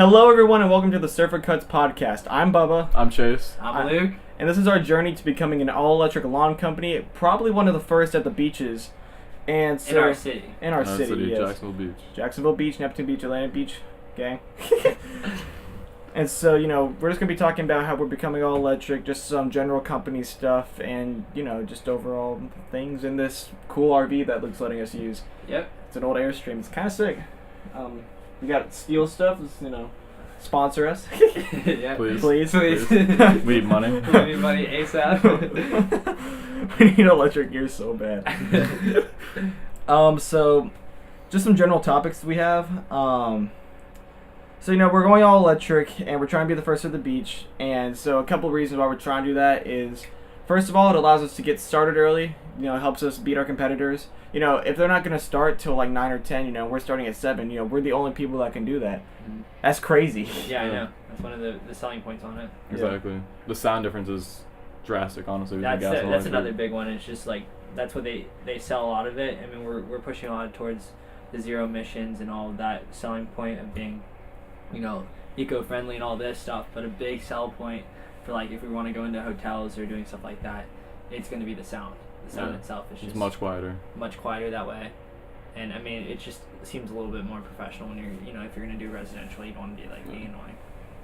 Hello, everyone, and welcome to the Surfer Cuts podcast. I'm Bubba. I'm Chase. I'm Luke. And this is our journey to becoming an all-electric lawn company, probably one of the first at the beaches. And so, In our city. In our city, yes. Jacksonville Beach. Jacksonville Beach, Neptune Beach, Atlantic Beach, gang. And so, we're just going to be talking about how we're becoming all-electric, just some general company stuff, and, just overall things in this cool RV that Luke's letting us use. Yep. It's an old Airstream. It's kind of sick. We got steel stuff. Sponsor us. Yeah. Please. We need money. We need money ASAP. We need electric gear so bad. So just some general topics we have. So we're going all electric and we're trying to be the first at the beach. And so a couple of reasons why we're trying to do that is, first of all, it allows us to get started early. It helps us beat our competitors. If they're not going to start till like 9 or 10, we're starting at 7. We're the only people that can do that. Mm-hmm. That's crazy. Yeah, I know. That's one of the selling points on it. Exactly. Yeah. The sound difference is drastic, honestly. That's another big one. It's just like, that's what they sell a lot of it. I mean, we're pushing a lot towards the zero emissions and all of that selling point of being, eco-friendly and all this stuff. But a big sell point for like if we want to go into hotels or doing stuff like that, it's going to be the sound. The sound itself is just much quieter. Much quieter that way. And I mean, it just seems a little bit more professional when you're, if you're going to do residential, you don't want to be like being annoying.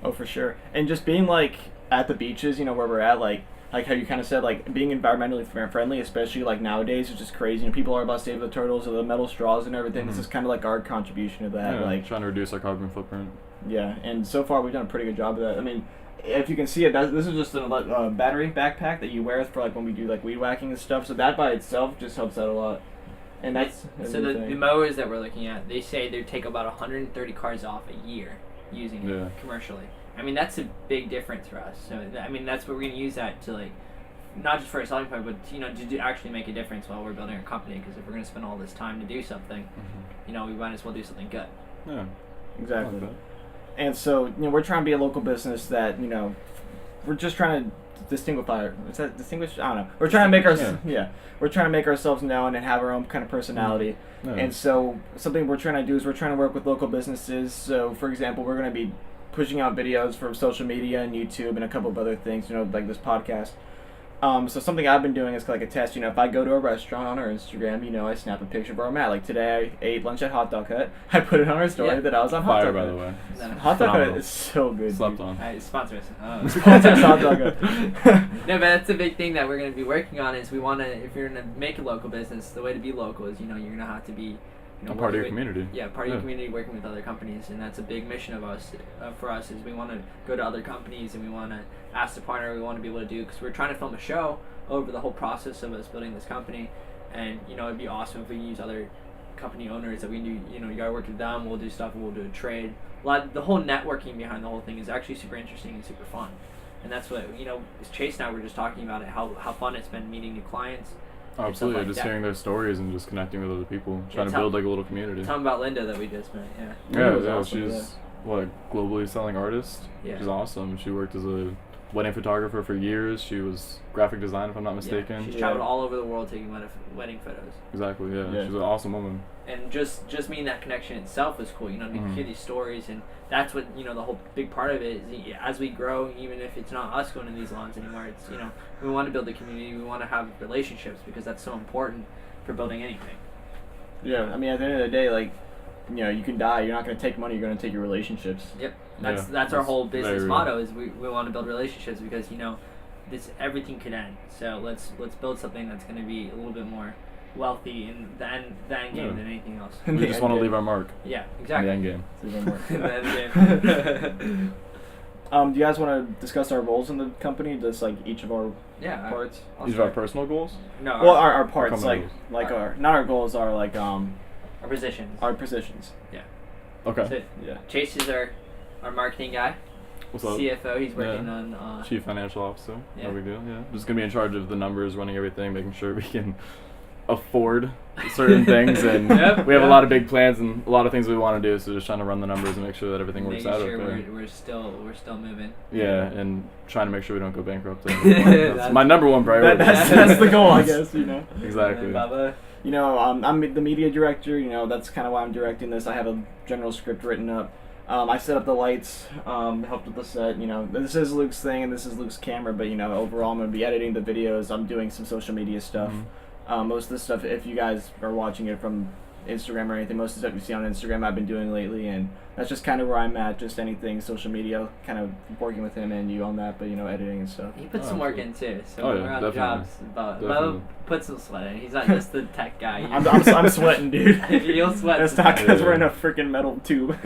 Oh, for sure. And just being like at the beaches, where we're at, like how you kind of said, like being environmentally friendly, especially like nowadays, is just crazy. People are about to save the turtles or the metal straws and everything. Mm-hmm. This is kind of like our contribution to that. Yeah, like trying to reduce our carbon footprint. Yeah, and so far we've done a pretty good job of that. I mean, if you can see it, this is just a battery backpack that you wear for like when we do like weed whacking and stuff. So that by itself just helps out a lot. And that's so the mowers that we're looking at, they say they take about 130 cars off a year using it commercially. I mean, that's a big difference for us. So I mean, that's what we're gonna use that to, like, not just for a selling point, but to actually make a difference while we're building our company. Because if we're gonna spend all this time to do something, we might as well do something good. Yeah, exactly. And so we're trying to be a local business that we're just trying to distinguish. Is that distinguish? I don't know. We're trying to make we're trying to make ourselves known and have our own kind of personality. Yeah. And so something we're trying to do is we're trying to work with local businesses. So for example, we're going to be pushing out videos from social media and YouTube and a couple of other things. Like this podcast. So something I've been doing is like a test. If I go to a restaurant on our Instagram, I snap a picture of where I'm at. Like today, I ate lunch at Hot Dog Hut. I put it on our story that I was on Hot Dog Hut. By the way. Hot Dog Hut is so good. Slept on. Sponsor us. Sponsor us, Hot Dog Hut. No, but that's the big thing that we're going to be working on is we want to, if you're going to make a local business, the way to be local is, you're going to have to be a part of your community. Yeah, part of your community, working with other companies, and that's a big mission of us. For us, is we want to go to other companies and we want to ask the partner we want to be able to do, because we're trying to film a show over the whole process of us building this company, and it'd be awesome if we use other company owners that we knew. You gotta work with them. We'll do stuff. We'll do a trade. The whole networking behind the whole thing is actually super interesting and super fun, and that's what Chase and I were just talking about it. How fun it's been meeting new clients. Absolutely, just hearing their stories and just connecting with other people, trying to build like a little community. Tell them about Linda that we just met. She's globally selling artist. Yeah, she's awesome. She worked as a wedding photographer for years. She was graphic design, if I'm not mistaken. She's traveled all over the world taking wedding photos. Exactly. Yeah. She's an awesome woman. And just meeting that connection itself is cool. You hear these stories, and that's what the whole big part of it is. As we grow, even if it's not us going to these lawns anymore, it's we want to build a community. We want to have relationships, because that's so important for building anything. Yeah, I mean, at the end of the day, like, you can die. You're not going to take money. You're going to take your relationships. Yep. That's our whole business motto is we want to build relationships, because this everything could end. So let's build something that's going to be a little bit more wealthy in the end game than anything else. We just want to leave our mark. Yeah, exactly. The end game. The end game. Do you guys want to discuss our roles in the company? Just like each of our parts. Each of our personal goals? No. Our parts, not our goals, are like our positions. Our positions. Yeah. Okay. So, yeah. Chase is our marketing guy. What's up? CFO. He's working on Chief Financial Officer. Yeah. No big deal. Yeah. Just gonna be in charge of the numbers, running everything, making sure we can afford certain things, and we have a lot of big plans and a lot of things we want to do. So just trying to run the numbers and make sure that everything works out. Making sure we're still moving. Yeah, and trying to make sure we don't go bankrupt. That's my number one priority. That's the goal, I guess. Exactly. I'm the media director. That's kind of why I'm directing this. I have a general script written up. I set up the lights, helped with the set. This is Luke's thing and this is Luke's camera, but overall I'm going to be editing the videos. I'm doing some social media stuff. Most of the stuff, if you guys are watching it from Instagram or anything, most of the stuff you see on Instagram I've been doing lately, and that's just kind of where I'm at. Just anything social media, kind of working with him and you on that, but editing and stuff. He puts some work in too, so Oh, when yeah, we're on definitely. jobs, Bo put some sweat in. He's not just the tech guy. I'm sweating, dude. You'll sweat. That's not because we're in a freaking metal tube.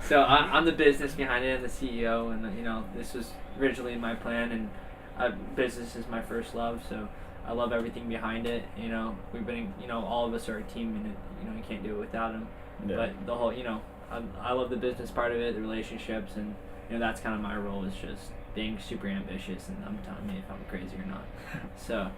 So I'm the business behind it and the CEO, and this was originally my plan, and business is my first love, so I love everything behind it. We've been, all of us are a team, and you can't do it without him. Yeah. But the whole, I love the business part of it, the relationships, and that's kind of my role, is just being super ambitious, and I'm telling me if I'm crazy or not. So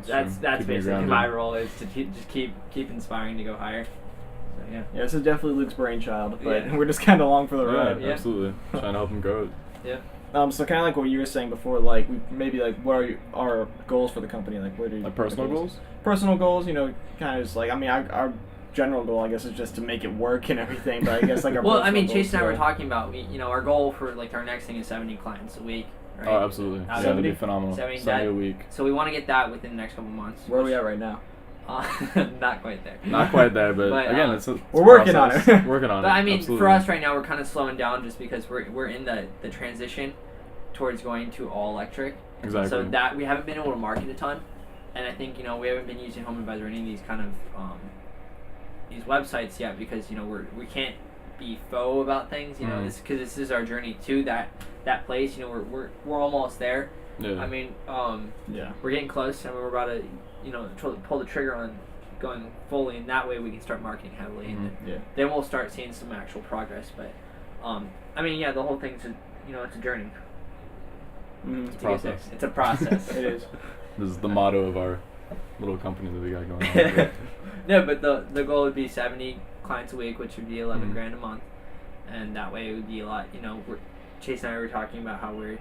that's basically my role, is to keep inspiring to go higher. So yeah. Yeah, this is definitely Luke's brainchild, but Yeah. we're just kind of along for the ride. Yeah. Absolutely. Trying to help him grow it. Yeah. So kind of like what you were saying before, like maybe like what are our goals for the company? Like what are Like personal goals? Personal goals, kind of just like our general goal, I guess, is just to make it work and everything. But I guess like our Well, personal Chase and I goals, were talking about our goal for like our next thing is 70 clients a week. Right? Oh, absolutely. Yeah, that'd be phenomenal. 70 a week. So we want to get that within the next couple months. Where are we at right now? Not quite there. Not quite there, but again, it's we're working on it. Working on it. But I mean, absolutely. for us right now, we're kind of slowing down just because we're in the transition towards going to all electric. Exactly. So that we haven't been able to market a ton, and I think we haven't been using HomeAdvisor or any of these kind of these websites yet because we can't be faux about things. Because this is our journey to that place. We're almost there. Yeah. I mean, Yeah. we're getting close, and we're about to pull the trigger on going fully, and that way we can start marketing heavily, and then we'll start seeing some actual progress. But I mean, yeah, the whole thing's it's a journey. It's a process. It's a process. It is. This is the motto of our little company that we got going on. No, but the goal would be 70 clients a week, which would be 11 grand a month, and that way it would be a lot. Chase and I were talking about how we're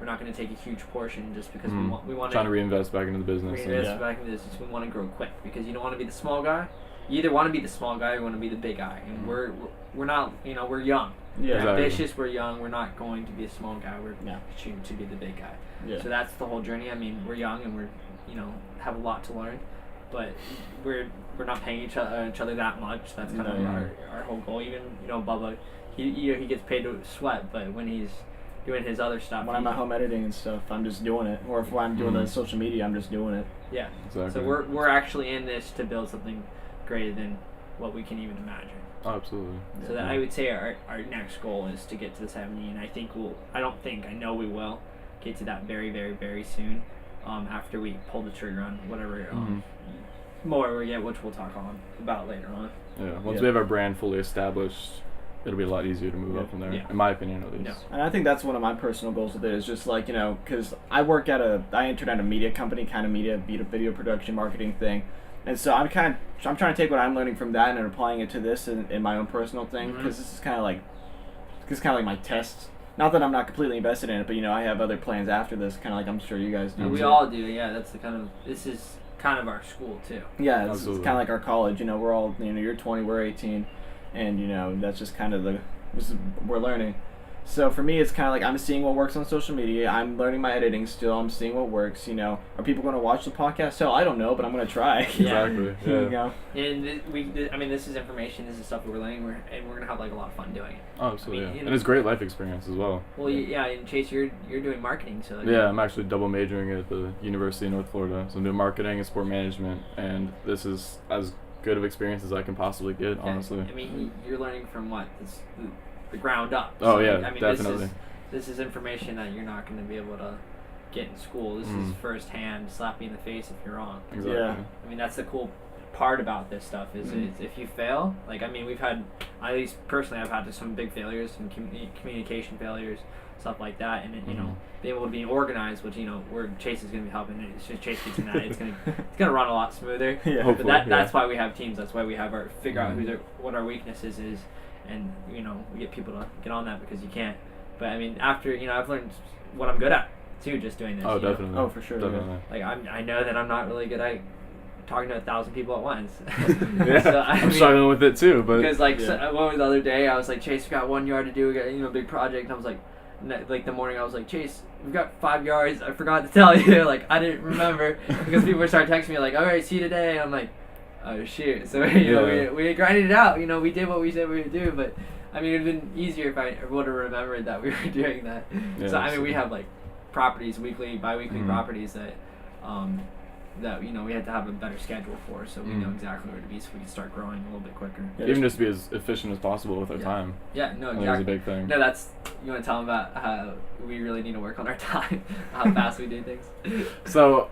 not going to take a huge portion just because we want trying to reinvest back into the business. Back into the business. We want to grow quick because you don't want to be the small guy. You either want to be the small guy or you want to be the big guy, and we're not. We're young. Yeah. We're ambitious. We're young. We're not going to be a small guy. We're shooting to be the big guy. Yeah. So that's the whole journey. I mean, we're young and we're have a lot to learn, but we're not paying each other that much. That's kind of our whole goal. Even Bubba, he gets paid to sweat, but when he's doing his other stuff, when I'm at home editing and stuff, I'm just doing it. Or if I'm doing the social media, I'm just doing it. Yeah. Exactly. So we're actually in this to build something greater than what we can even imagine. Oh, absolutely. So that I would say our next goal is to get to the 70, and I know we will get to that very, very, very soon. After we pull the trigger on whatever more we get, which we'll talk about later on. Yeah. Once we have our brand fully established, it'll be a lot easier to move up from there. Yeah. In my opinion, at least. Yeah. And I think that's one of my personal goals with it is just like, because I entered at a media company, kind of video production marketing thing. And so I'm trying to take what I'm learning from that and applying it to this in my own personal thing, because this is kind of like my test. Not that I'm not completely invested in it, but I have other plans after this, kind of like I'm sure you guys do. We too. all do, yeah. This is kind of our school too. Yeah, it's kind of like our college. We're all you're 20, we're 18, and that's just kind of we're learning. So for me, it's kind of like I'm seeing what works on social media. I'm learning my editing still. I'm seeing what works. Are people going to watch the podcast? Hell, I don't know, but I'm going to try. Exactly. Yeah. And this is information. This is stuff that we're learning, and we're going to have like a lot of fun doing it. Oh, absolutely. And it's great life experience as well. Well, yeah. And Chase, you're doing marketing, so. Yeah, I'm actually double majoring at the University of North Florida. So I'm doing marketing and sport management, and this is as good of experience as I can possibly get, honestly. I mean, you're learning from what? The ground up. So, definitely. This is information that you're not going to be able to get in school. This is firsthand, slap you in the face if you're wrong. Exactly. Yeah. I mean, that's the cool part about this stuff is if you fail, we've had, at least personally, I've had some big failures, some communication failures, stuff like that, and being able to be organized, which where Chase is going to be helping. It's just Chase gets in that, it's gonna run a lot smoother. Yeah. Hopefully, But that's why we have teams. That's why we have figure out what our weaknesses is. And we get people to get on that because you can't. But I mean, after I've learned what I'm good at too, just doing this. Oh, definitely. Oh, for sure. Definitely. Like I know that I'm not really good at talking to 1,000 people at once. Yeah, So, I'm struggling with it too, but because like one was the other day, I was like, Chase, we got 1 yard to do, we got a big project, and I was like, like the morning I was like, Chase, we've got 5 yards. I forgot to tell you. Like I didn't remember because people started texting me like, all right, see you today. And I'm like, oh shoot. So we grinded it out. We did what we said we would do, but I mean it'd been easier if I would have remembered that we were doing that. Yeah, so I mean we have like properties, weekly, bi-weekly properties that that we had to have a better schedule for, so we know exactly where to be, so we can start growing a little bit quicker. Yeah, even just be as efficient as possible with our time. Yeah, no, exactly. That's a big thing. No, you want to tell them about how we really need to work on our time, how fast we do things. So,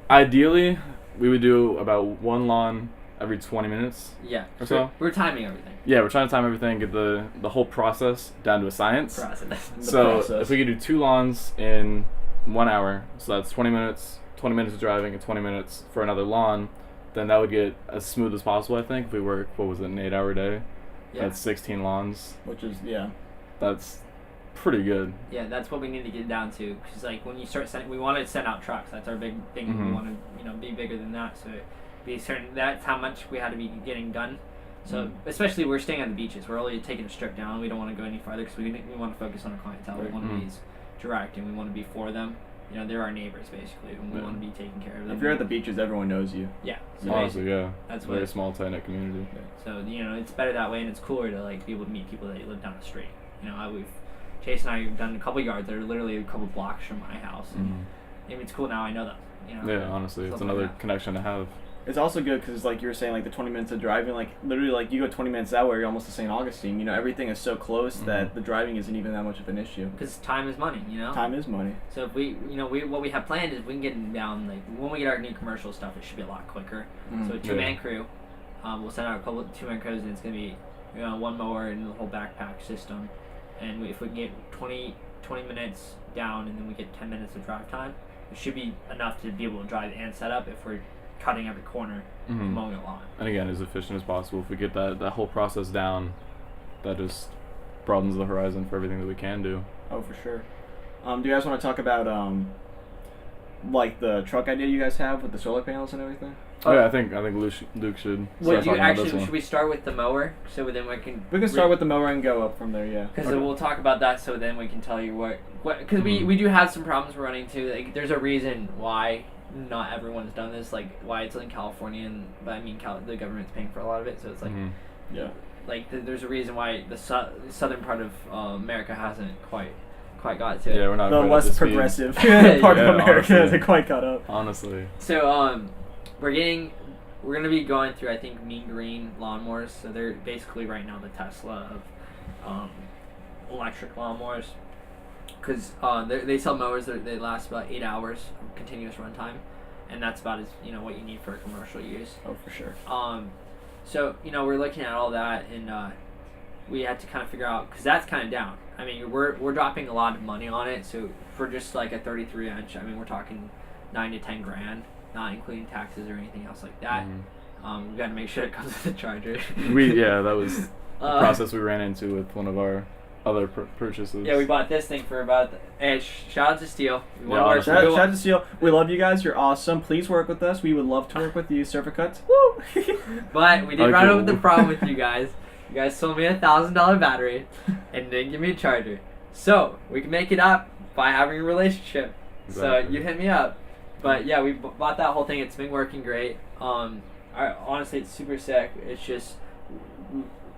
ideally, we would do about 1 lawn every 20 minutes. Yeah. Or so. We're timing everything. Yeah, we're trying to time everything, get the whole process down to a science. If we could do 2 lawns in 1 hour, so that's 20 minutes. 20 minutes of driving and 20 minutes for another lawn, then that would get as smooth as possible, I think. If we work, an 8-hour day, that's 16 lawns. Which is, that's pretty good. Yeah, that's what we need to get down to. Because, like, when you start we want to send out trucks. That's our big thing. We want to, be bigger than that. So, be certain that's how much we had to be getting done. So, especially we're staying on the beaches. We're only taking a strip down. We don't want to go any farther because we want to focus on our clientele. We want to be direct and we want to be for them. They're our neighbors basically, and we want to be taking care of them. If you're at the beaches, everyone knows you. Yeah. So honestly, yeah. That's very small, tight-knit community. So it's better that way, and it's cooler to like be able to meet people that you live down the street. Chase and I have done a couple yards that are literally a couple blocks from my house, and it's cool now. I know them. Yeah, honestly, it's another connection to have. It's also good because, like you were saying, like the 20 minutes of driving, like literally, like you go 20 minutes that way, you're almost to St. Augustine. Everything is so close that the driving isn't even that much of an issue. Because time is money, Time is money. So if what we have planned is we can get down, like when we get our new commercial stuff, it should be a lot quicker. So a 2-man crew, we'll send out a couple of 2-man crews, and it's gonna be 1 mower and the whole backpack system. And if we can get 20 minutes down, and then we get 10 minutes of drive time, it should be enough to be able to drive and set up if we're cutting every corner, mowing a lawn. And again, as efficient as possible. If we get that whole process down, that just broadens the horizon for everything that we can do. Oh, for sure. Do you guys want to talk about like the truck idea you guys have with the solar panels and everything? Oh yeah, I think Luke should. Should we start with the mower so then we can? We can start with the mower and go up from there. Yeah. Because we'll talk about that, so then we can tell you what because we do have some problems we're running into. Like, there's a reason why not everyone's done this, like why it's in California, but I mean the government's paying for a lot of it, so it's like there's a reason why the southern part of America hasn't quite got to it. Yeah, we're not the less progressive part of America honestly. Hasn't quite caught up. Honestly. So we're gonna be going through, I think, Mean Green lawnmowers. So they're basically right now the Tesla of electric lawnmowers. Because they sell mowers that they last about 8 hours of continuous runtime, and that's about as what you need for a commercial use. Oh, for sure. So we're looking at all that, and we had to kind of figure out, because that's kind of down. I mean, we're dropping a lot of money on it. So for just like a 33-inch, I mean, we're talking $9 to $10 grand, not including taxes or anything else like that. We've got to make sure it comes with a charger. That was the process we ran into with one of our other purchases. Yeah, we bought this thing for about. Shout out to Steel. Shout out to Steel. We love you guys. You're awesome. Please work with us. We would love to work with you. Surfer Cuts. Woo! But we did run over the problem with you guys. You guys sold me a $1,000 battery and didn't give me a charger. So we can make it up by having a relationship. Exactly. So you hit me up. But yeah, we bought that whole thing. It's been working great. Honestly, it's super sick. It's just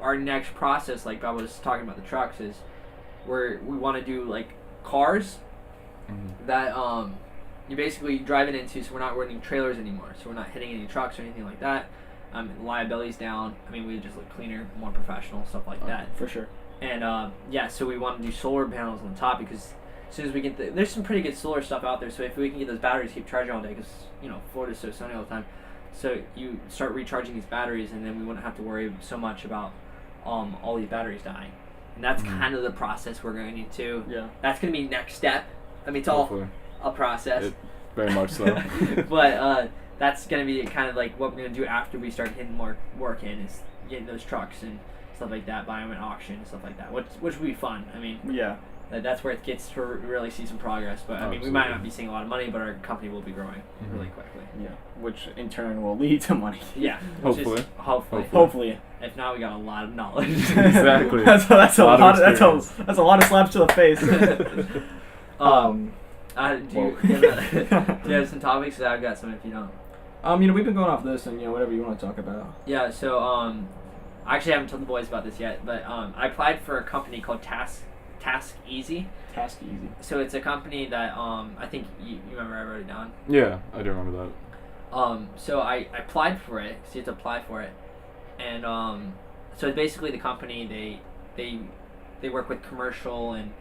our next process, like I was talking about the trucks, is we want to do like cars that you basically drive it into, so we're not running trailers anymore, so we're not hitting any trucks or anything like that. Liability's down. I mean, we just look cleaner, more professional, stuff like that. For sure. And so we want to do solar panels on the top, because as soon as we get there's some pretty good solar stuff out there, so if we can get those batteries keep charging all day, because Florida's so sunny all the time, so you start recharging these batteries, and then we wouldn't have to worry so much about all these batteries dying. And that's kind of the process we're going to. Yeah. That's going to be next step. I mean, it's all a process. Very much so. But that's going to be kind of like what we're going to do after we start getting more work in, is getting those trucks and stuff like that, buying them at auction and stuff like that, which would be fun. I mean, That's where it gets to really see some progress. But I mean, we might not be seeing a lot of money, but our company will be growing really quickly. Yeah, which in turn will lead to money. Yeah, Hopefully. If not, we got a lot of knowledge. Exactly. that's a lot of slaps to the face. Do you have some topics? I've got some if you don't. We've been going off this and whatever you want to talk about. Yeah. So I actually haven't told the boys about this yet, but I applied for a company called Task Easy. Task Easy. So it's a company that I think you remember I wrote it down. Yeah, I do remember that. So I applied for it. So you have to apply for it, and so it's basically the company they work with commercial and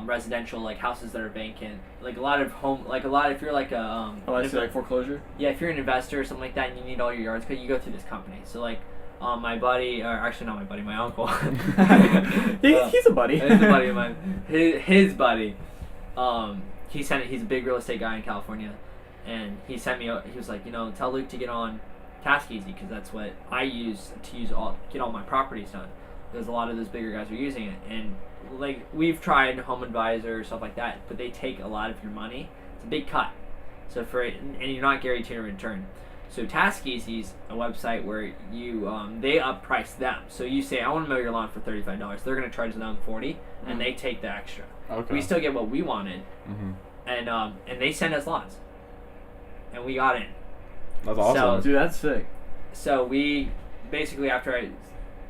residential like houses that are vacant, like a lot of if you're like a like foreclosure. Yeah, if you're an investor or something like that and you need all your yards cut, you go through this company. So like. My buddy, or actually not my buddy, my uncle. He's a buddy. He's a buddy of mine. His buddy. He's a big real estate guy in California, and he sent me. He was like, tell Luke to get on Task Easy because that's what I use to get all my properties done. Because a lot of those bigger guys are using it, and like we've tried Home Advisor stuff like that, but they take a lot of your money. It's a big cut. So and you're not guaranteed a return. So Task Easy's a website where you they upprice them. So you say I want to mow your lawn for $35. They're going to charge them $40, and they take the extra. Okay. We still get what we wanted, and they send us lawns, and we got in. That's awesome. Dude, that's sick. So we basically after I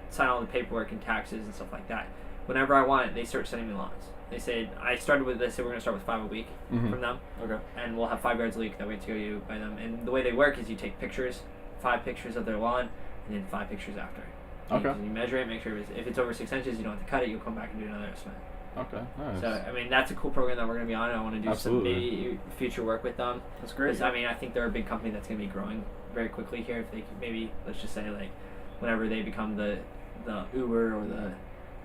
sign all the paperwork and taxes and stuff like that, whenever I want it, they start sending me lawns. They said they said we're going to start with 5 a week from them. Okay. And we'll have 5 yards a week that way to you by them. And the way they work is you take pictures, 5 pictures of their lawn, and then 5 pictures after. Okay. You measure it, make sure if it's over 6 inches, you don't have to cut it. You'll come back and do another estimate. Okay. Nice. So I mean that's a cool program that we're going to be on. I want to do some maybe future work with them. That's great. Because I mean I think they're a big company that's going to be growing very quickly here. If they maybe let's just say like whenever they become the Uber or the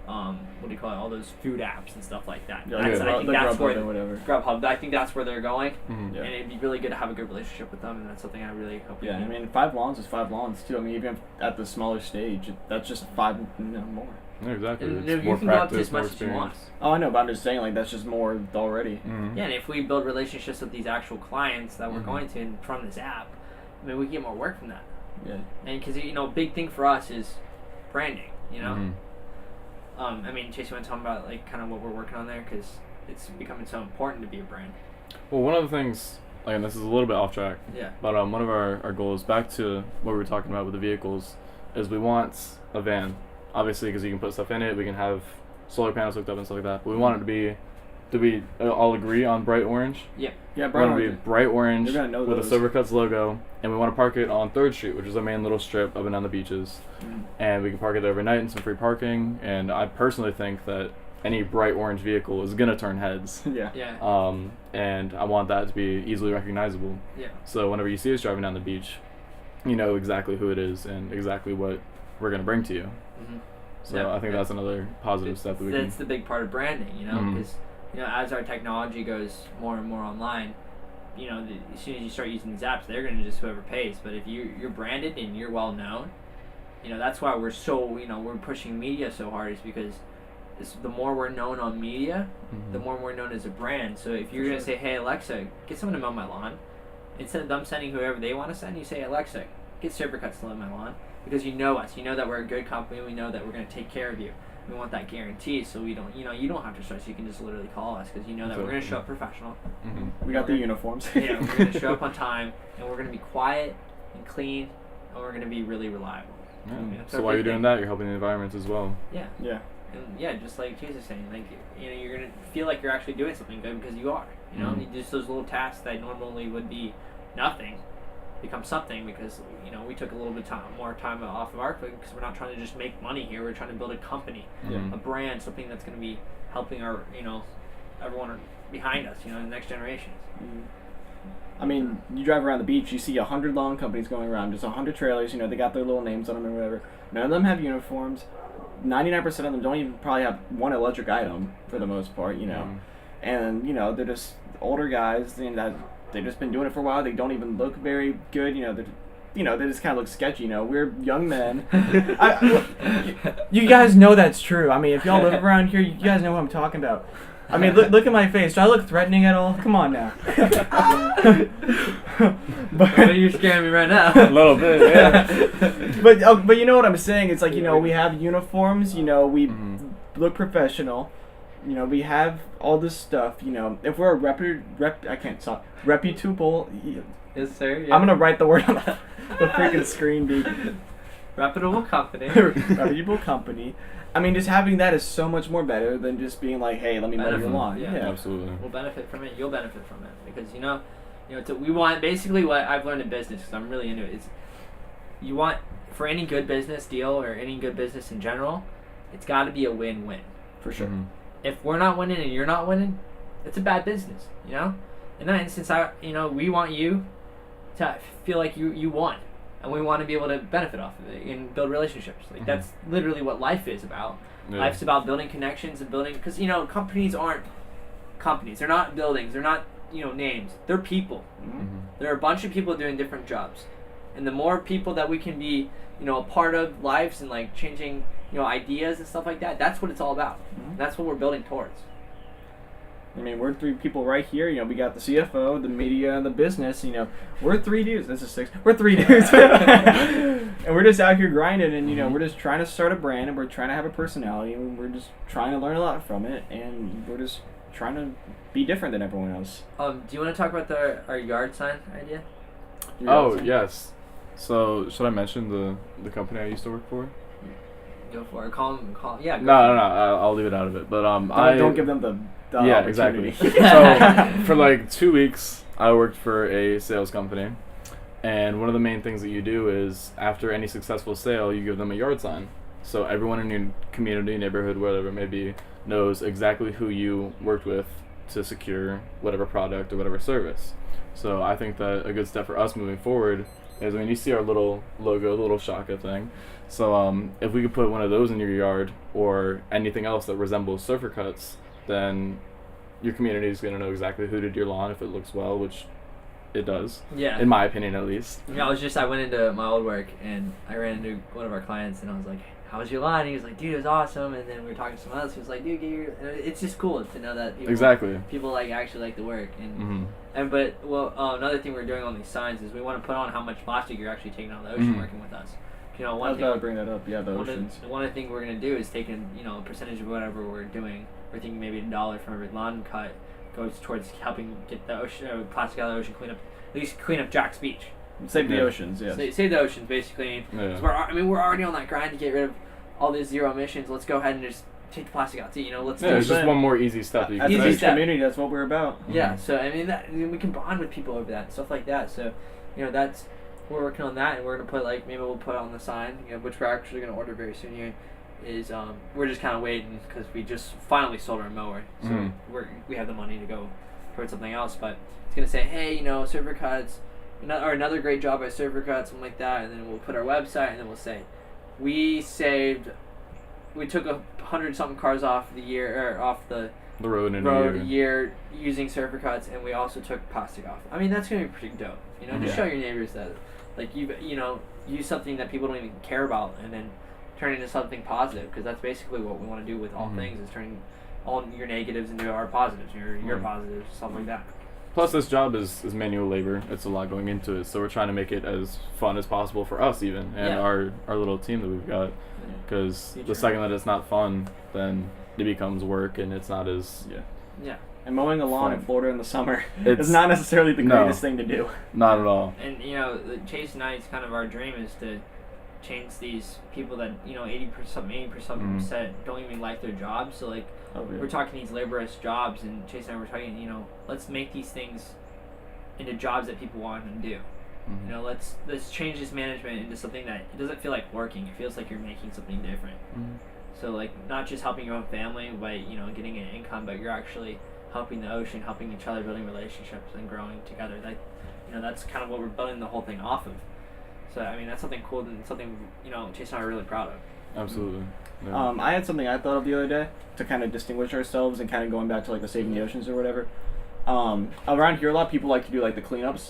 what do you call it? All those food apps and stuff like that. Yeah, I think that's where Grubhub. I think that's where they're going, Mm-hmm. and it'd be really good to have a good relationship with them, and that's something I really hope. Yeah, I mean, 5 lawns is 5 lawns too. I mean, even at the smaller stage, that's just 5 more. Yeah, exactly. And it's you more can go up to practice, as much more as you want. Oh, I know, but I'm just saying, like, that's just more already. Mm-hmm. Yeah, and if we build relationships with these actual clients that we're going to and from this app, I mean, we can get more work from that. Yeah. And because big thing for us is branding. Mm-hmm. I mean, Chase, you want to talk about like kind of what we're working on there because it's becoming so important to be a brand. Well, one of the things, like, and this is a little bit off track. Yeah. But one of our goals, back to what we were talking about with the vehicles, is we want a van. Obviously, because you can put stuff in it, we can have solar panels hooked up and stuff like that. But we want it to be. Do we all agree on bright orange? Yeah. Yeah, bright orange. We want to be bright orange with those. a Silvercuts logo, and we want to park it on 3rd Street, which is our main little strip up and down the beaches. And we can park it there overnight and some free parking. And I personally think that any bright orange vehicle is gonna turn heads. Yeah. Yeah. And I want that to be easily recognizable. Yeah. So whenever you see us driving down the beach, you know exactly who it is and exactly what we're gonna bring to you. Mm-hmm. So I think that's another positive step that we can. That's the big part of branding, because as our technology goes more and more online, as soon as you start using these apps, they're going to just whoever pays. But if you're branded and you're well known, that's why we're so we're pushing media so hard is because the more we're known on media, the more we're known as a brand. So if you're going to say, hey Alexa, get someone to mow my lawn, instead of them sending whoever they want to send, you say, Alexa, get Silvercuts to mow my lawn, because you know us, you know that we're a good company, we know that we're going to take care of you. We want that guarantee, so we don't, you don't have to stress. You can just literally call us because you know that we're going to show up professional. Mm-hmm. We got the uniforms. Yeah, we're going to show up on time, and we're going to be quiet and clean, and we're going to be really reliable. Yeah. I mean, So while you're doing that, you're helping the environment as well. Yeah. Yeah. And yeah, just like Chase is saying, like you're going to feel like you're actually doing something good because you are. Just those little tasks that normally would be nothing become something because we took a little bit more time off of our foot because we're not trying to just make money here. We're trying to build a company, a brand, something that's going to be helping our everyone behind us, the next generations. I mean, you drive around the beach, you see 100 lawn companies going around, just 100 trailers. They got their little names on them or whatever. None of them have uniforms. 99% of them don't even probably have one electric item for the most part. And they're just older guys that. They've just been doing it for a while. They don't even look very good. They just kind of look sketchy. We're young men. You guys know that's true. I mean, if y'all live around here, you guys know what I'm talking about. I mean, look at my face. Do I look threatening at all? Come on now. But you're scaring me right now. A little bit, yeah. But you know what I'm saying? It's like, we have uniforms. We look professional. We have all this stuff. If we're reputable. Yes, sir. Yeah. I'm gonna write the word on the freaking screen, dude. Reputable company. Reputable company. I mean, just having that is so much more better than just being like, hey, let me mow your lawn. Yeah, absolutely. We'll benefit from it. You'll benefit from it because we want basically what I've learned in business because I'm really into it is you want for any good business deal or any good business in general, it's got to be a win-win. For sure. Mm-hmm. If we're not winning and you're not winning, it's a bad business. In that instance, we want you to feel like you won. And we want to be able to benefit off of it and build relationships. Like that's literally what life is about. Yeah. Life's about building connections and building, because companies aren't companies. They're not buildings. They're not names. They're people. Mm-hmm. There are a bunch of people doing different jobs, and the more people that we can be, a part of lives and like changing, ideas and stuff like that. That's what it's all about. Mm-hmm. That's what we're building towards. I mean, we're three people right here. We got the CFO, the media, and the business. We're three dudes. This is six. We're three dudes. And we're just out here grinding, and, we're just trying to start a brand, and we're trying to have a personality, and we're just trying to learn a lot from it, and we're just trying to be different than everyone else. Do you want to talk about our yard sign idea? Yes. So, should I mention the company I used to work for? Go for it. Call. Yeah. No. I'll leave it out of it. But don't give them the yeah, exactly. So for like 2 weeks, I worked for a sales company, and one of the main things that you do is after any successful sale, you give them a yard sign. So everyone in your community, neighborhood, whatever it may be, knows exactly who you worked with to secure whatever product or whatever service. So I think that a good step for us moving forward is when you see our little logo, the little Shaka thing. So if we could put one of those in your yard or anything else that resembles Surfer Cuts, then your community is going to know exactly who did your lawn if it looks well, which it does. Yeah. In my opinion, at least. Yeah, I went into my old work, and I ran into one of our clients, and I was like, how was your lawn? And he was like, dude, it was awesome. And then we were talking to someone else. He was like, dude, it's just cool to know that people actually like the work. And another thing we're doing on these signs is we want to put on how much plastic you're actually taking out of the ocean working with us. I was about to bring that up. Yeah, the oceans. One of the things we're going to do is take a percentage of whatever we're doing. We're thinking maybe $1 from every lawn cut goes towards helping get the ocean plastic out of the ocean, at least clean up Jack's Beach. Save the oceans, yeah. Save the oceans, basically. Yeah. So we're already on that grind to get rid of all these zero emissions. Let's go ahead and just take the plastic out. It's just one more easy step. Easy step. Community, that's what we're about. Yeah, so we can bond with people over that, stuff like that. So, that's we're working on that, and we're gonna put maybe we'll put on the sign, which we're actually gonna order very soon here. Is we're just kind of waiting because we just finally sold our mower, so we have the money to go towards something else. But it's gonna say, hey, Surfer Cuts, or another great job by Surfer Cuts, something like that, and then we'll put our website, and then we'll say, we took 100-something cars off the road in a year using Surfer Cuts, and we also took plastic off. I mean, that's gonna be pretty dope. Just show your neighbors that, use something that people don't even care about, and then turn into something positive, because that's basically what we want to do with all things, is turning all your negatives into our positives, your positives, something like that. Plus, this job is manual labor. It's a lot going into it, so we're trying to make it as fun as possible for us, even, and our little team that we've got. Because the second that it's not fun, then it becomes work, and it's not as yeah. And mowing a lawn in Florida in the summer is not necessarily the greatest thing to do. Not at all. And Chase and I's kind of our dream is to change these people that 80% don't even like their jobs. So we're talking these laborious jobs, and Chase and I were talking, let's make these things into jobs that people want to do. Mm-hmm. Let's change this management into something that it doesn't feel like working. It feels like you're making something different. Mm-hmm. So not just helping your own family by getting an income, but you're actually helping the ocean, helping each other, building relationships, and growing together. That's kind of what we're building the whole thing off of. So that's something cool and something Chase and I are really proud of. Absolutely. Yeah. I had something I thought of the other day to kind of distinguish ourselves, and kind of going back to the saving the oceans or whatever. Around here, a lot of people like to do the cleanups.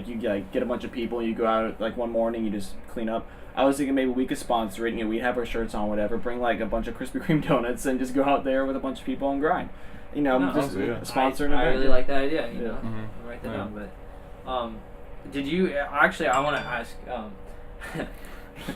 You get a bunch of people, and you go out one morning, you just clean up. I was thinking maybe we could sponsor it. You know, we'd have our shirts on, whatever. Bring like a bunch of Krispy Kreme donuts and just go out there with a bunch of people and grind. You know, just sponsor an event. I really like that idea. You know, Mm-hmm. I'll write that down. But did you actually? I want to ask.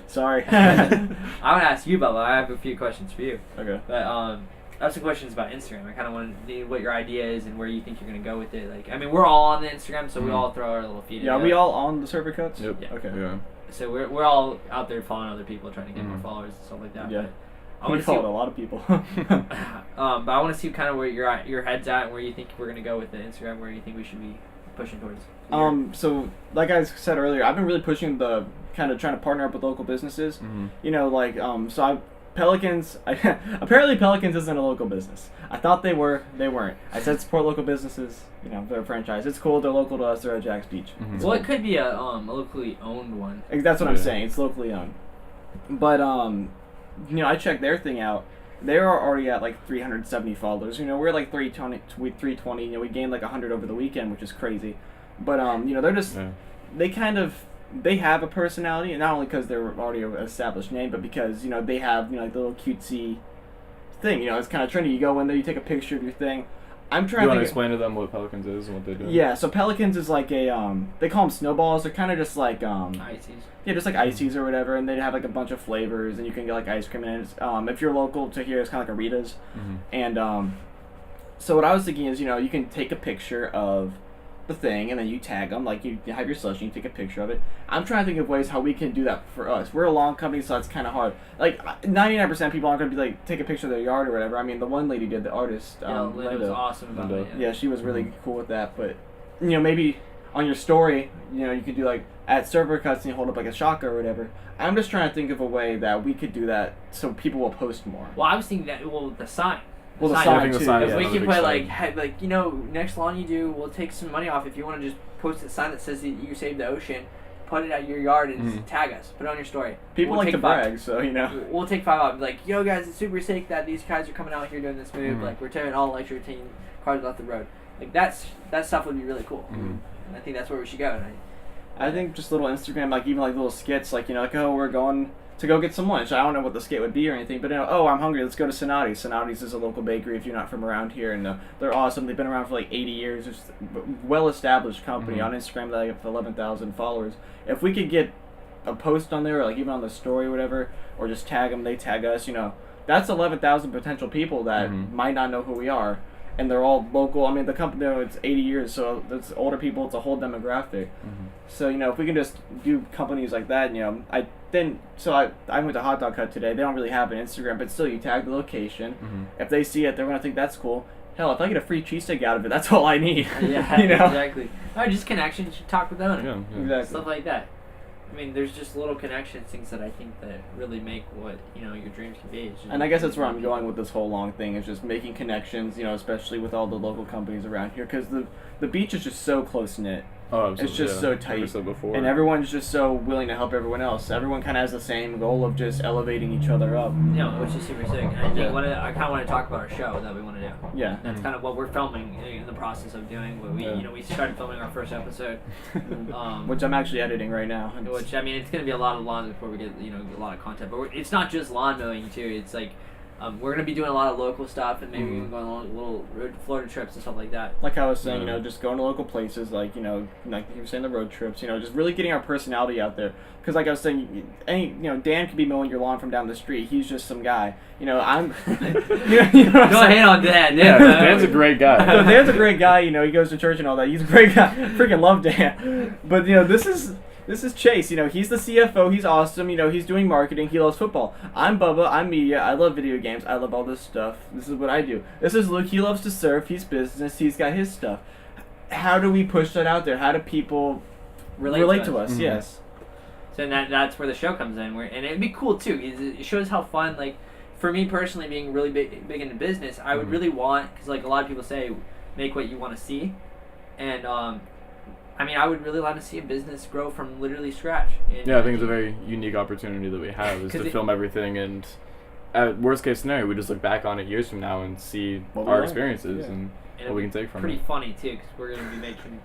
Sorry. I want to ask you, Bubba. I have a few questions for you. Okay. But I have some questions about Instagram. I kind of want to know what your idea is and where you think you're going to go with it. Like, I mean, we're all on the Instagram, so we all throw our little feed in. Yeah, are we all on the Server Cuts? Yep. Yeah. Okay. Yeah. So we're all out there following other people, trying to get more followers and stuff like that. Yeah. But I We want to see. followed a lot of people. But I want to see kind of where your head's at and where you think we're going to go with the Instagram, where you think we should be pushing towards. So like I said earlier, I've been really pushing the kind of trying to partner up with local businesses. Mm-hmm. You know, like Pelicans. Apparently, Pelicans isn't a local business. I thought they were. They weren't. I said support local businesses. You know, they're a franchise. It's cool. They're local to us. They're at Jack's Beach. Mm-hmm. Well, it could be a locally owned one. That's what I'm saying. It's locally owned. But you know, I checked their thing out. They are already at like 370 followers. You know, we're like 320. You know, we gained like 100 over the weekend, which is crazy. But you know, they're just they have a personality, and not only because they're already an established name, but because you know they have like the little cutesy thing. You know, it's kind of trendy. You go in there, you take a picture of your thing. I'm trying. Do you want to explain to them what Pelicans is and what they do? Yeah, so Pelicans is like a they call them snowballs. They're kind of just like Ices. Yeah, just like ices or whatever, and they have like a bunch of flavors, and you can get like ice cream in it. If you're local to here, it's kind of like a Rita's. Mm-hmm. And so what I was thinking is, you know, you can take a picture of the thing, and then you tag them, like you have your selection, you take a picture of it. I'm trying to think of ways how we can do that for us. We're a lawn company, so it's kind of hard. Like 99% of people aren't going to be like take a picture of their yard or whatever. I mean, the one lady did, the artist. Linda was awesome about it. Yeah, she was really cool with that. But you know, maybe on your story, you know, you could do like at Server Cuts and you hold up like a shaka or whatever. I'm just trying to think of a way that we could do that so people will post more. Well, I was thinking that the sign. Well, the sign too. If we can put like you know, next lawn you do, we'll take some money off if you want to just post a sign that says that you saved the ocean. Put it at your yard and just tag us. Put it on your story. People like to brag, so you know. We'll take 5 off. Like, yo guys, it's super sick that these guys are coming out here doing this move. Like, we're tearing all electric, taking cars off the road. Like, that stuff would be really cool. And I think that's where we should go. And I think just little Instagram, like even like little skits, like you know, like oh, we're going to go get some lunch. I don't know what the skit would be or anything, but you know, oh, I'm hungry. Let's go to Sonati's. Sonati's is a local bakery if you're not from around here, and they're awesome. They've been around for like 80 years. It's a well-established company on Instagram. They have 11,000 followers. If we could get a post on there, or like even on the story or whatever, or just tag them, they tag us, you know, that's 11,000 potential people that might not know who we are, and they're all local. I mean, the company, you know, it's 80 years, so it's older people. It's a whole demographic. So you know, if we can just do companies like that, you know, I went to Hot Dog Hut today. They don't really have an Instagram, but still, you tag the location. If they see it, they're gonna think that's cool. Hell, if I get a free cheesesteak out of it, that's all I need. Yeah, you know? Exactly. Or just connections. You talk with the owner. Yeah. Exactly. Stuff like that. I mean, there's just little connections, things that I think that really make what, you know, your dreams can be. And I guess that's where I'm going with this whole long thing, is just making connections, you know, especially with all the local companies around here, because the beach is just so close-knit. Oh, absolutely. It's just so tight. Like I said before. And everyone's just so willing to help everyone else. Everyone kind of has the same goal of just elevating each other up. Yeah, which is super sick. And I think I kind of want to talk about our show that we want to do. Yeah. That's kind of what we're filming in the process of doing. What we, you know, we started filming our first episode, which I'm actually editing right now. Which I mean, it's gonna be a lot of lawns before we get a lot of content. But it's not just lawn mowing too. It's like we're gonna be doing a lot of local stuff and maybe even going on little Florida trips and stuff like that. Like I was saying, you know, just going to local places, like you know, like you were saying, the road trips. You know, just really getting our personality out there. Because like I was saying, Dan could be mowing your lawn from down the street. He's just some guy. You know, I'm. Don't hate on Dan. Yeah, Dan's a great guy. So Dan's a great guy. You know, he goes to church and all that. He's a great guy. Freaking love Dan. But you know, this is Chase. You know, he's the CFO. He's awesome. You know, he's doing marketing. He loves football. I'm Bubba. I'm media. I love video games. I love all this stuff. This is what I do. This is Luke. He loves to surf. He's business. He's got his stuff. How do we push that out there? How do people relate to us? Yes. So that's where the show comes in. And it'd be cool too. It shows how fun. Like, for me personally, being really big into business, I would really want, because like a lot of people say, make what you want to see, and I mean, I would really like to see a business grow from literally scratch. Yeah, I think it's a very unique opportunity that we have, is to film everything, and at worst case scenario, we just look back on it years from now and see our experiences and what we can take from it. Pretty funny too, because we're gonna be making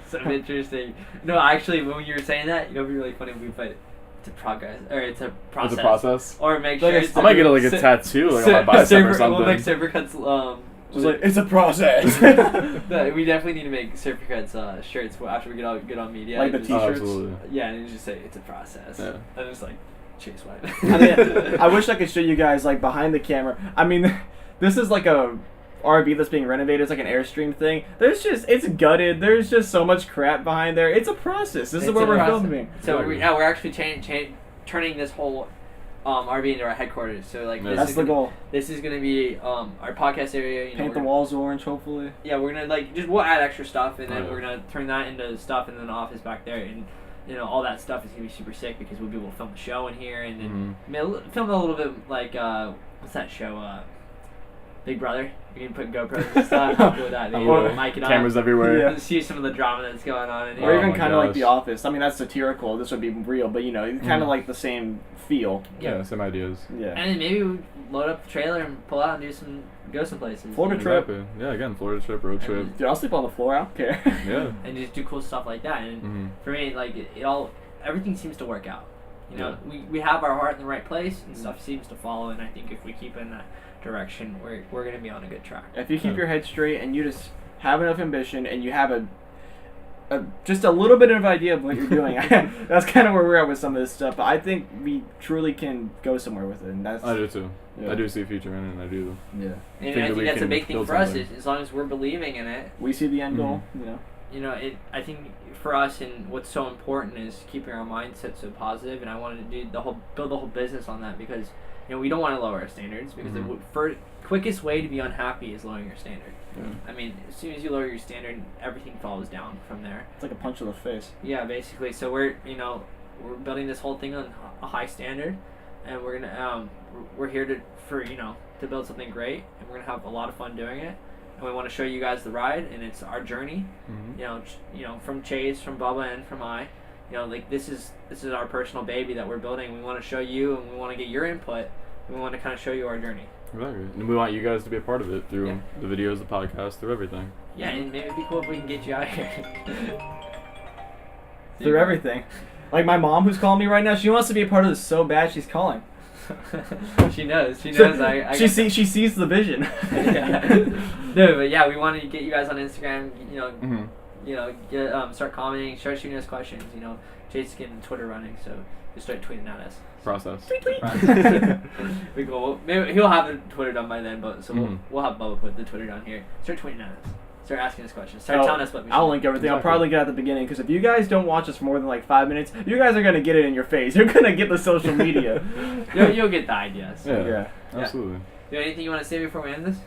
some interesting. No, actually, when you were saying that, it'd be really funny if we put It's a progress, or it's a process. It's a process. Or make sure. I might get a tattoo like on my bicep or something. We'll make Supercuts. Just like, it's a process. No, we definitely need to make Supercuts shirts after we get on media. Like the t-shirts. Absolutely. Yeah, and you just say it's a process. Yeah. And it's like Chase White. I mean, I wish I could show you guys like behind the camera. I mean, this is like a RV that's being renovated. It's like an Airstream thing. It's gutted. There's just so much crap behind there. It's a process. This is where we're filming. So we're actually turning this whole RV into our headquarters. So like that's the goal. This is gonna be our podcast area. Paint the walls orange, hopefully. Yeah, we're gonna we'll add extra stuff, and then we're gonna turn that into stuff in an office back there, and all that stuff is gonna be super sick because we'll be able to film the show in here, and then film a little bit like what's that show? Big Brother. You can put GoPros and stuff. I'll do that. Mic it cameras up. everywhere. Yeah. See some of the drama that's going on in here. Or even kind of like The Office. I mean, that's satirical. This would be real, but kind of like the same feel. Yeah, same ideas. Yeah. And then maybe we load up the trailer and pull out and go some places. Florida trip. Exactly. Yeah, again, Florida trip, road trip. Dude, I'll sleep on the floor. I don't care. Yeah. And just do cool stuff like that. And for me, like everything seems to work out. We have our heart in the right place, and stuff seems to follow. And I think if we keep in that direction, we're gonna be on a good track. If you keep your head straight and you just have enough ambition and you have just a little bit of idea of what you're doing, that's kind of where we're at with some of this stuff. But I think we truly can go somewhere with it, and that's. I do too. Yeah. I do see a future in it, and I do. Yeah. And I think that's a big thing for us. Is as long as we're believing in it, we see the end goal. I think for us, and what's so important is keeping our mindset so positive. And I wanted to build the whole business on that because. We don't want to lower our standards because the quickest way to be unhappy is lowering your standard. Yeah. I mean, as soon as you lower your standard, everything falls down from there. It's like a punch to the face. Yeah, basically. So we're building this whole thing on a high standard, and we're gonna we're here to build something great, and we're gonna have a lot of fun doing it. And we want to show you guys the ride, and it's our journey. From Chase, from Bubba, and from I. This is our personal baby that we're building. We want to show you, and we want to get your input. And we want to kind of show you our journey. Exactly. And we want you guys to be a part of it through the videos, the podcast, through everything. Yeah, and maybe it'd be cool if we can get you out here. Through everything. Like my mom who's calling me right now, she wants to be a part of this so bad she's calling. She knows. She knows. She sees the vision. No, but yeah, we want to get you guys on Instagram. Start commenting, start shooting us questions. Chase is getting Twitter running, so just start tweeting at us. Process. Tweet. We go. Maybe he'll have the Twitter done by then, but we'll have Bubba put the Twitter down here. Start tweeting at us. Start asking us questions. Start telling us what we should. I'll link everything. Exactly. I'll probably link it at the beginning because if you guys don't watch us for more than like 5 minutes, you guys are gonna get it in your face. You're gonna get the social media. You'll get the ideas. Yeah. Absolutely. Do you have anything you want to say before we end this?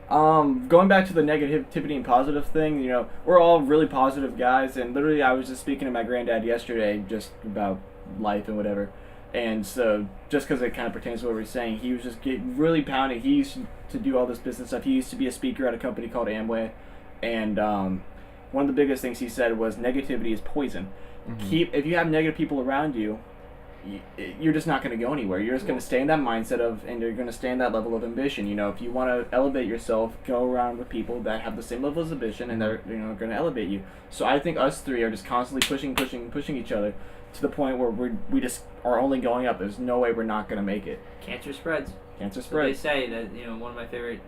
Going back to the negativity and positive thing, we're all really positive guys, and literally I was just speaking to my granddad yesterday just about life and whatever, and so just because it kind of pertains to what we were saying, he was just really pounding. He used to do all this business stuff. He used to be a speaker at a company called Amway, and one of the biggest things he said was negativity is poison. If you have negative people around you, you're just not going to go anywhere. You're just going to stay in that mindset and you're going to stay in that level of ambition. If you want to elevate yourself, go around with people that have the same level of ambition and they're going to elevate you. So I think us three are just constantly pushing each other to the point where we just are only going up. There's no way we're not going to make it. Cancer spreads. Cancer So spreads. they say that one of my favorite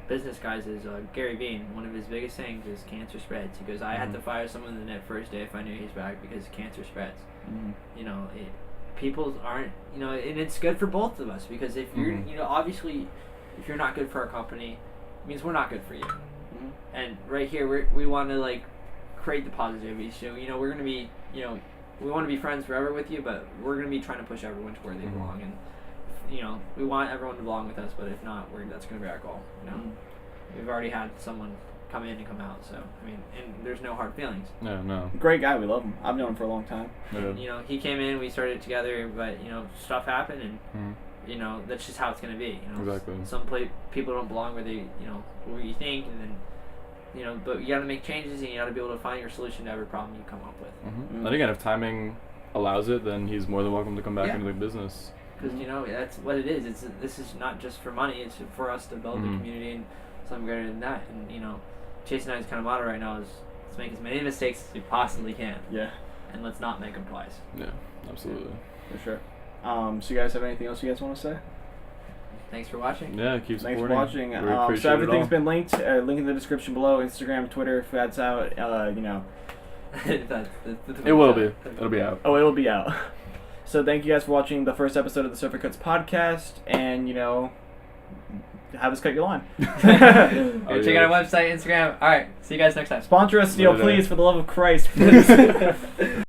business guys is Gary Vee. One of his biggest things is cancer spreads. He goes, I had to fire someone the net first day if I knew he's back because cancer spreads. People aren't, and it's good for both of us because if you're, obviously, if you're not good for our company, it means we're not good for you. And right here, we want to create the positivity. So we're gonna be, we want to be friends forever with you, but we're gonna be trying to push everyone to where they belong. And we want everyone to belong with us, but if not, that's gonna be our goal. We've already had someone come in and come out, so and there's no hard feelings. No. Great guy, we love him. I've known him for a long time. And, he came in, we started together, but stuff happened, and that's just how it's gonna be. Exactly. Some people don't belong where they where you think, and then but you gotta make changes, and you gotta be able to find your solution to every problem you come up with. And again, if timing allows it, then he's more than welcome to come back into the business. Because that's what it is. This is not just for money. It's for us to build the community and something greater than that. And Chase and I's kind of motto right now is let's make as many mistakes as we possibly can. Yeah. And let's not make them twice. Yeah, absolutely. For sure. So you guys have anything else you guys want to say? Thanks for watching. Yeah, keep supporting. Thanks for watching. We appreciate So everything's it all. been linked. Link in the description below. Instagram, Twitter, if that's out. You know. It will be. It'll be out. Oh, it'll be out. So thank you guys for watching the first episode of the Surfer Cuts podcast, and you know, have us cut your lawn. Check out our website, Instagram. All right, see you guys next time. Sponsor us, Steel, Later. please, for the love of Christ, please.